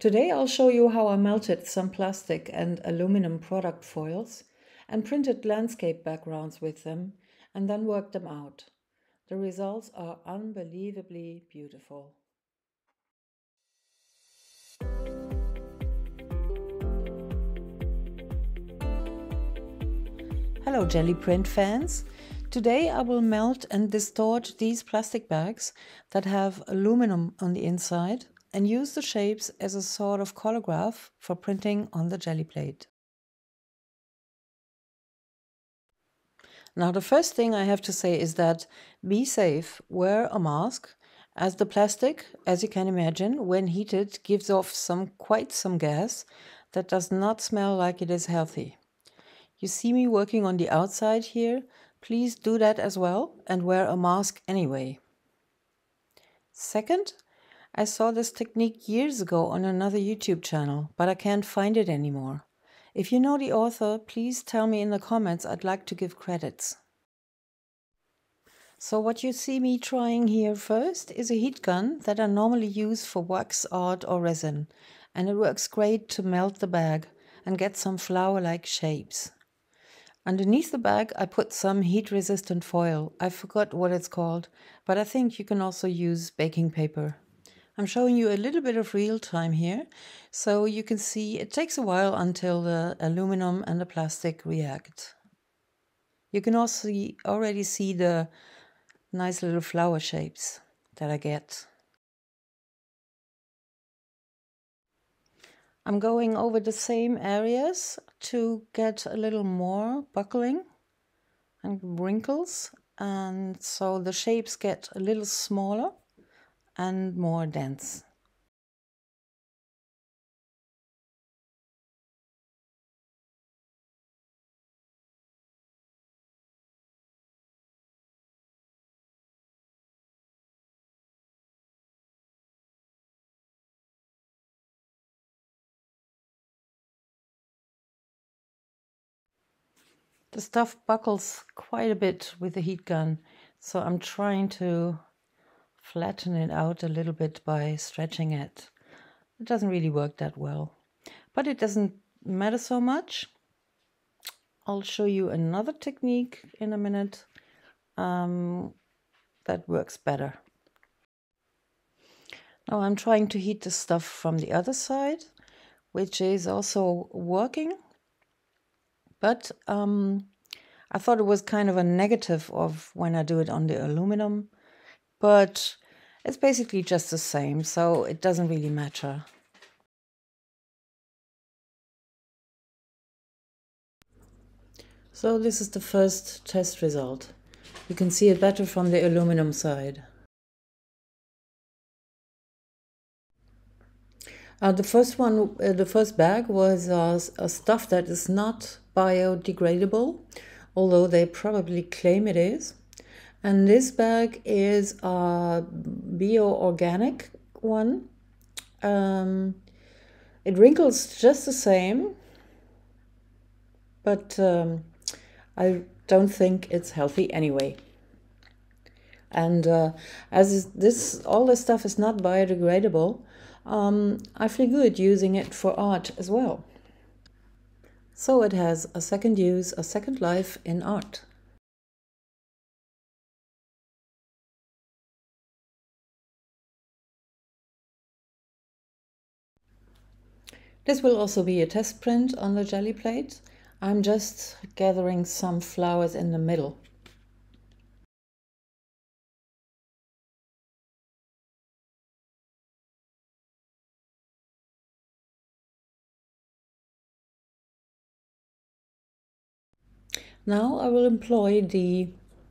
Today I'll show you how I melted some plastic and aluminum product foils and printed landscape backgrounds with them and then worked them out. The results are unbelievably beautiful. Hello Gelli print fans! Today I will melt and distort these plastic bags that have aluminum on the inside and use the shapes as a sort of collagraph for printing on the Gelli plate. Now the first thing I have to say is that be safe, wear a mask, as the plastic, as you can imagine, when heated gives off quite some gas that does not smell like it is healthy. You see me working on the outside here, please do that as well and wear a mask anyway. Second, I saw this technique years ago on another YouTube channel, but I can't find it anymore. If you know the author, please tell me in the comments, I'd like to give credits. So what you see me trying here first is a heat gun that I normally use for wax art or resin, and it works great to melt the bag and get some flower-like shapes. Underneath the bag I put some heat-resistant foil. I forgot what it's called, but I think you can also use baking paper. I'm showing you a little bit of real time here, so you can see it takes a while until the aluminum and the plastic react. You can also already see the nice little flower shapes that I get. I'm going over the same areas to get a little more buckling and wrinkles, and so the shapes get a little smaller and more dense. The stuff buckles quite a bit with the heat gun, so I'm trying to flatten it out a little bit by stretching it. It doesn't really work that well, but it doesn't matter so much. I'll show you another technique in a minute that works better. Now I'm trying to heat the stuff from the other side, which is also working, but I thought it was kind of a negative of when I do it on the aluminum, but it's basically just the same, so it doesn't really matter. So this is the first test result. You can see it better from the aluminum side. The first bag was a stuff that is not biodegradable, although they probably claim it is. And this bag is a bio-organic one. It wrinkles just the same, but I don't think it's healthy anyway. And all this stuff is not biodegradable, I feel good using it for art as well. So it has a second use, a second life in art. This will also be a test print on the Gelli plate. I'm just gathering some flowers in the middle. Now I will employ the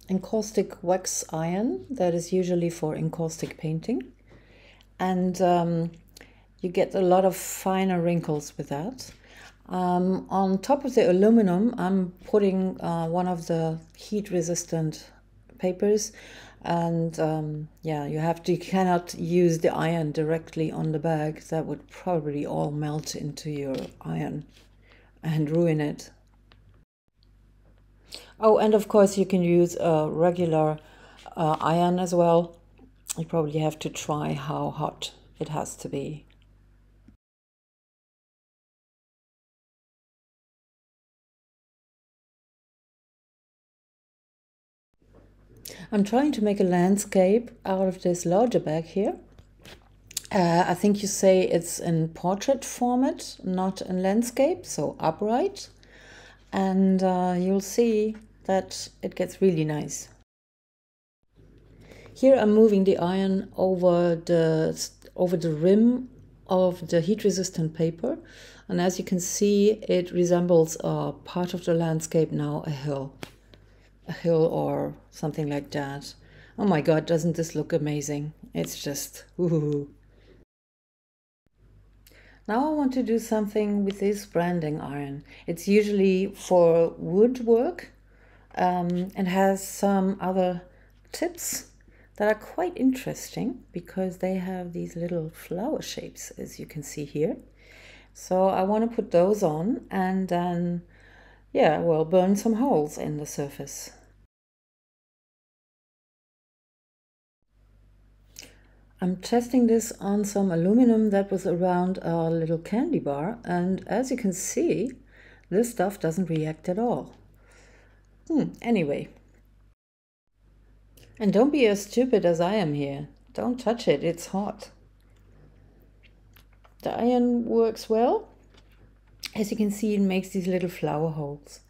encaustic wax iron that is usually for encaustic painting, and you get a lot of finer wrinkles with that. On top of the aluminum, I'm putting one of the heat-resistant papers, and yeah, you cannot use the iron directly on the bag. That would probably all melt into your iron and ruin it. Oh, and of course you can use a regular iron as well. You probably have to try how hot it has to be. I'm trying to make a landscape out of this larger bag here. I think you say it's in portrait format, not in landscape, so upright. And you'll see that it gets really nice. Here I'm moving the iron over the rim of the heat-resistant paper. And as you can see, it resembles a part of the landscape now, a hill or something like that. Oh my God, doesn't this look amazing? It's just, woohoo. Now I want to do something with this branding iron. It's usually for woodwork and has some other tips that are quite interesting because they have these little flower shapes, as you can see here. So I want to put those on and then, yeah, well, burn some holes in the surface. I'm testing this on some aluminum that was around a little candy bar, and as you can see, this stuff doesn't react at all. Anyway. And don't be as stupid as I am here. Don't touch it, it's hot. The iron works well. As you can see, it makes these little flower holes.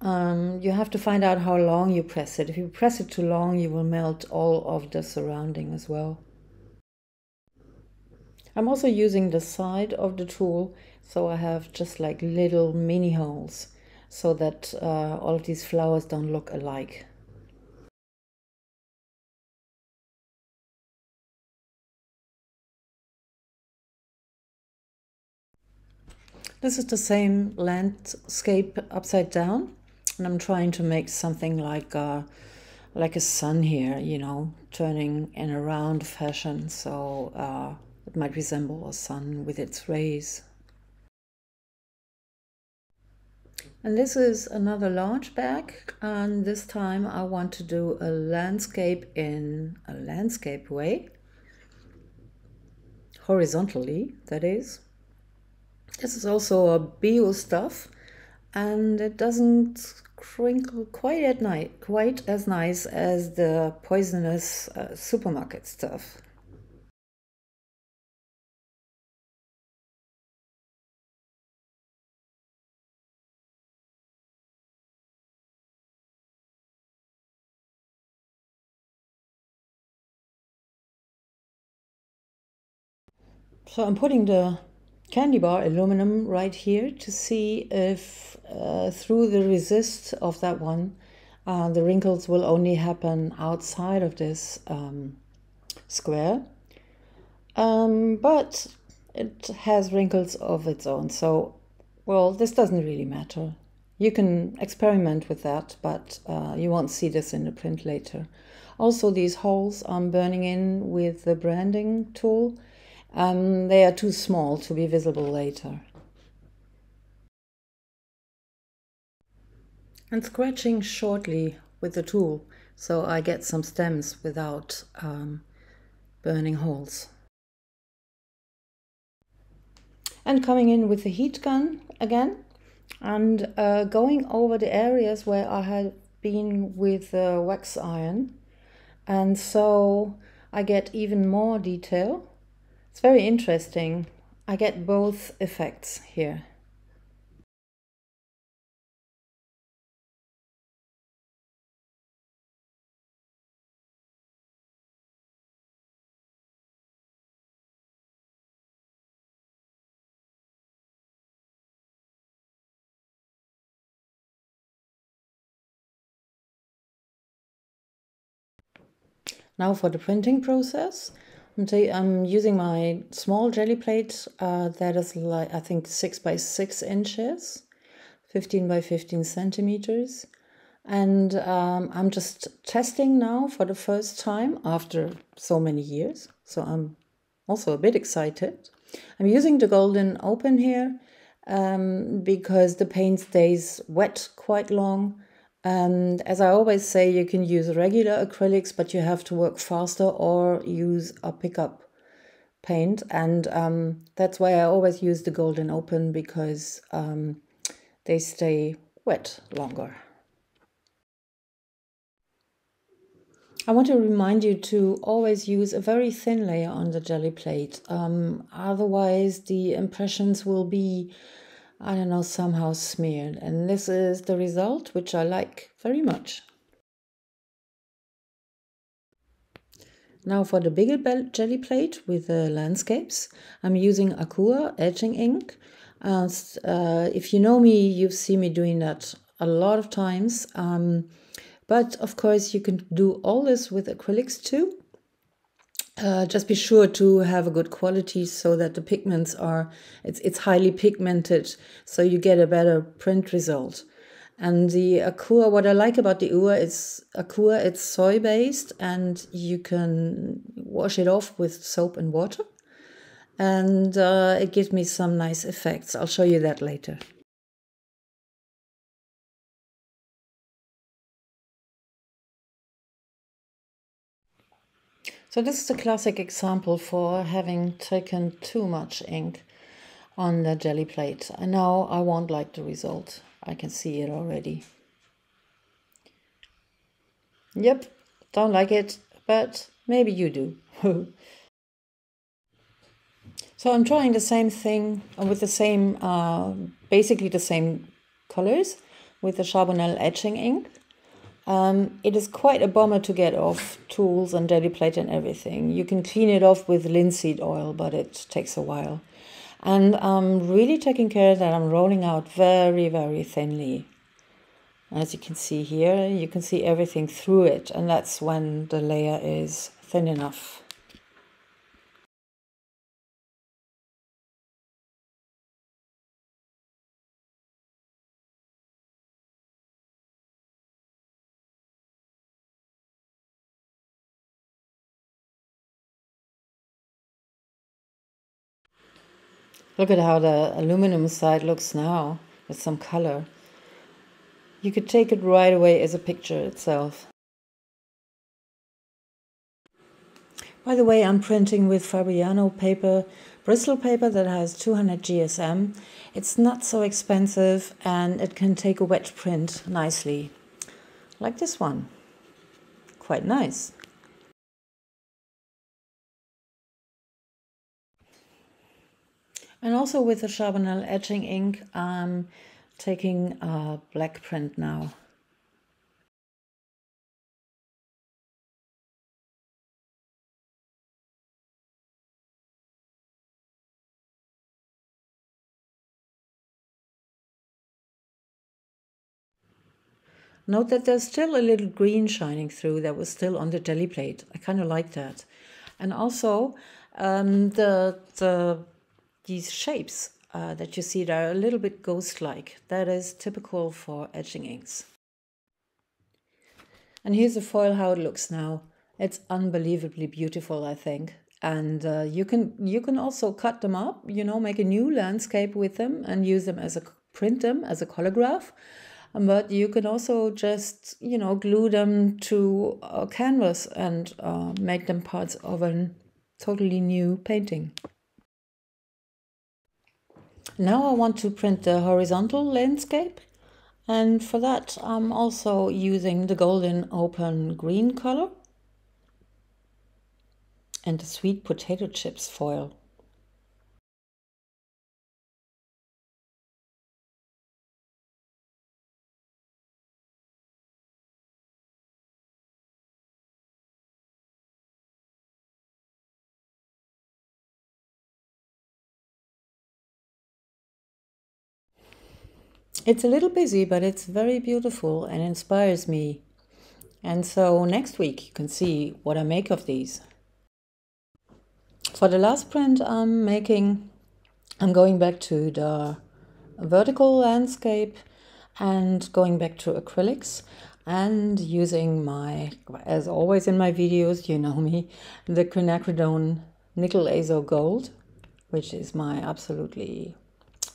You have to find out how long you press it. If you press it too long, you will melt all of the surrounding as well. I'm also using the side of the tool, so I have just like little mini holes so that all of these flowers don't look alike. This is the same landscape upside down, and I'm trying to make something like a sun here, you know, turning in a round fashion, so it might resemble a sun with its rays. And this is another large bag, and this time I want to do a landscape in a landscape way, horizontally, that is. This is also a bio stuff, and it doesn't crinkle quite as nice as the poisonous supermarket stuff. So I'm putting the candy bar aluminum right here to see if through the resist of that one, the wrinkles will only happen outside of this square. But it has wrinkles of its own, so, well, this doesn't really matter. You can experiment with that, but you won't see this in the print later. Also, these holes I'm burning in with the branding tool, they are too small to be visible later. And scratching shortly with the tool, so I get some stems without burning holes. And coming in with the heat gun again, and going over the areas where I had been with the wax iron, and so I get even more detail. It's very interesting. I get both effects here. Now for the printing process, I'm using my small Gelli plate that is like, I think, 6 by 6 inches, 15 by 15 centimeters. And I'm just testing now for the first time after so many years. So I'm also a bit excited. I'm using the golden open here because the paint stays wet quite long. And as I always say, you can use regular acrylics, but you have to work faster or use a pickup paint. And that's why I always use the golden open, because they stay wet longer. I want to remind you to always use a very thin layer on the jelly plate. Otherwise the impressions will be, I don't know, somehow smeared. And this is the result, which I like very much. Now for the bigger jelly plate with the landscapes, I'm using Aqua etching ink. If you know me, you've seen me doing that a lot of times. But of course you can do all this with acrylics too. Just be sure to have a good quality so that the pigments are, it's highly pigmented, so you get a better print result. And the Aqua, what I like about the Aqua, it's soy-based, and you can wash it off with soap and water. And it gives me some nice effects. I'll show you that later. So this is a classic example for having taken too much ink on the jelly plate. And now I won't like the result. I can see it already. Yep, don't like it, but maybe you do. So I'm trying the same thing with the same, basically the same colors with the Charbonnel etching ink. It is quite a bummer to get off tools and jelly plate and everything. You can clean it off with linseed oil, but it takes a while. And I'm really taking care that I'm rolling out very, very thinly. As you can see here, you can see everything through it, and that's when the layer is thin enough. Look at how the aluminum side looks now, with some color. You could take it right away as a picture itself. By the way, I'm printing with Fabriano Bristol paper that has 200 GSM. It's not so expensive and it can take a wet print nicely. Like this one. Quite nice. And also with the Charbonnel etching ink, I'm taking a black print now. Note that there's still a little green shining through that was still on the jelly plate. I kind of like that. And also these shapes that you see there are a little bit ghost-like. That is typical for etching inks. And here's the foil, how it looks now. It's unbelievably beautiful, I think. And you can also cut them up, you know, make a new landscape with them and use them as print them as a collagraph. But you can also just, you know, glue them to a canvas and make them parts of a totally new painting. Now I want to print the horizontal landscape, and for that I'm also using the golden open green color and the sweet potato chips foil. It's a little busy, but it's very beautiful and inspires me. And so next week you can see what I make of these. For the last print I'm going back to the vertical landscape and going back to acrylics and using my, as always in my videos, you know me, the quinacridone nickel azo gold, which is my absolutely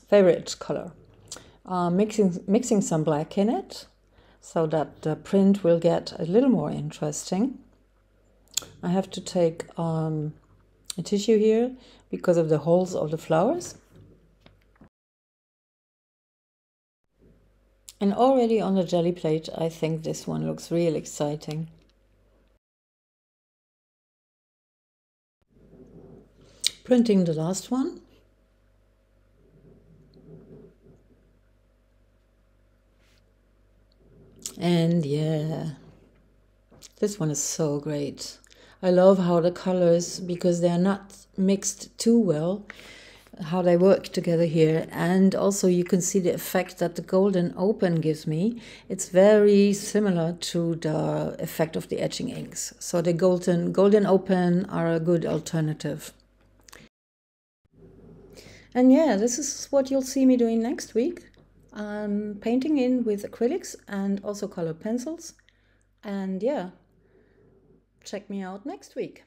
favorite color. Mixing some black in it so that the print will get a little more interesting. I have to take a tissue here because of the holes of the flowers. And already on the jelly plate, I think this one looks real exciting. Printing the last one. And yeah, this one is so great. I love how the colors, because they're not mixed too well, how they work together here. And also you can see the effect that the golden open gives me. It's very similar to the effect of the etching inks. So the golden open are a good alternative. And yeah, this is what you'll see me doing next week. I'm painting in with acrylics and also colored pencils. And yeah, check me out next week.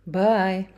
Bye.